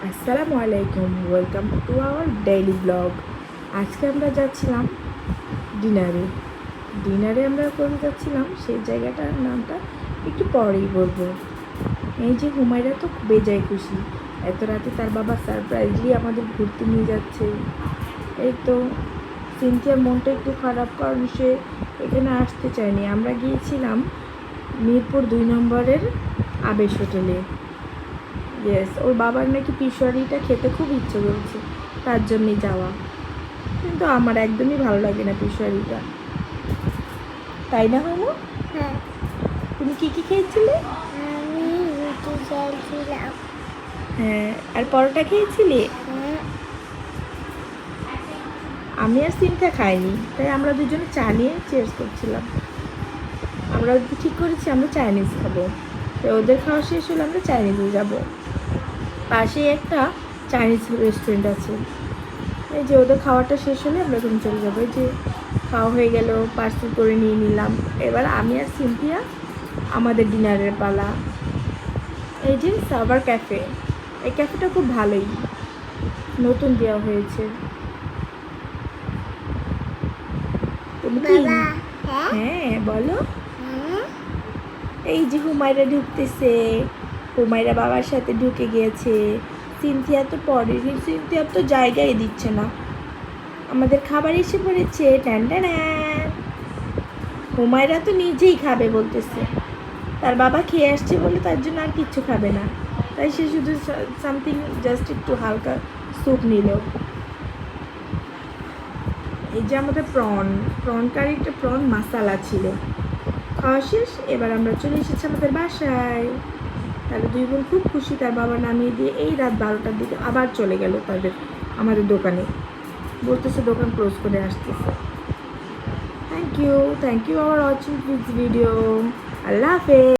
আসসালামু আলাইকুম, welcome to our daily blog. আজকে আমরা যাচ্ছিলাম ডিনারে আমরা করে যাচ্ছিলাম, সেই জায়গাটার নামটা একটু পরেই বলবো। এই যে হুমায়রা তো বেজায় খুশি, এত রাতে তার বাবা সারপ্রাইজলি আমাদের ঘুরতে নিয়ে যাচ্ছে। এই তো সিনথিয়ার মনটা একটু খারাপ, কারণ সে এখানে আসতে চায়নি। আমরা গিয়েছিলাম মিরপুর 2 নম্বরের আবেশ হোটেলে। ইয়েস, ওর বাবার নাকি পিশোয়ারিটা খেতে খুব ইচ্ছে করছে, তার জন্যই যাওয়া। কিন্তু আমার একদমই ভালো লাগে না পিশোয়ারিটা, তাই না হলো? হ্যাঁ, তুমি কি কি খেয়েছিলে? আমি রুটি খেয়েছিলাম। হ্যাঁ, আর পরোটা খেয়েছিলে? আমি আর সিনটা খাইনি, তাই আমরা দুজনে চা নিয়ে চেয়ার্স করছিলাম। আমরা ঠিক করেছি আমরা চাইনিজ খাবো, তো ওদের খাওয়া শেষ হলে আমরা চাইনিজে যাব। পাশেই একটা চাইনিজ রেস্টুরেন্ট আছে। এই যে ওদের খাওয়াটা শেষ হলে আমরা এখন চলে যাবো। এই যে খাওয়া হয়ে গেল, পার্সেল করে নিয়ে নিলাম। এবার আমি আর সিনথিয়া আমাদের ডিনারের পালা। এই যে সাভার ক্যাফে, এই ক্যাফেটা খুব ভালোই, নতুন দেওয়া হয়েছে। তুমি কি? বাবা, হ্যাঁ বলো। হুম, এই যে হুমায়রা ঢুকতেছে, হুমায়রা বাবার সাথে ঢুকে গিয়েছে। সিনথিয়া তো পড়েনি, সিনথিয়া তো জায়গায় দিচ্ছে না। আমাদের খাবার এসে পড়েছে, ট্যান ট্যান। হুমায়রা তো নিজেই খাবে বলতেছে, তার বাবা খেয়ে আসছে বলে তার জন্য আর কিচ্ছু খাবে না, তাই সে শুধু সামথিং জাস্ট একটু হালকা স্যুপ নিল। এই যে আমাদের প্রন কারিটা, প্রন মশালা ছিল। খাওয়া শেষ, এবার আমরা চলে এসেছি আমাদের বাসায়। তাহলে দুই বোন খুব খুশি, তার বাবা নামিয়ে দিয়ে এই রাত 12টার দিকে আবার চলে গেল আমাদের দোকানে। বলতেছে দোকান ক্লোজ করে আসতেছে। Thank you for watching this video. আল্লাহ হাফেজ।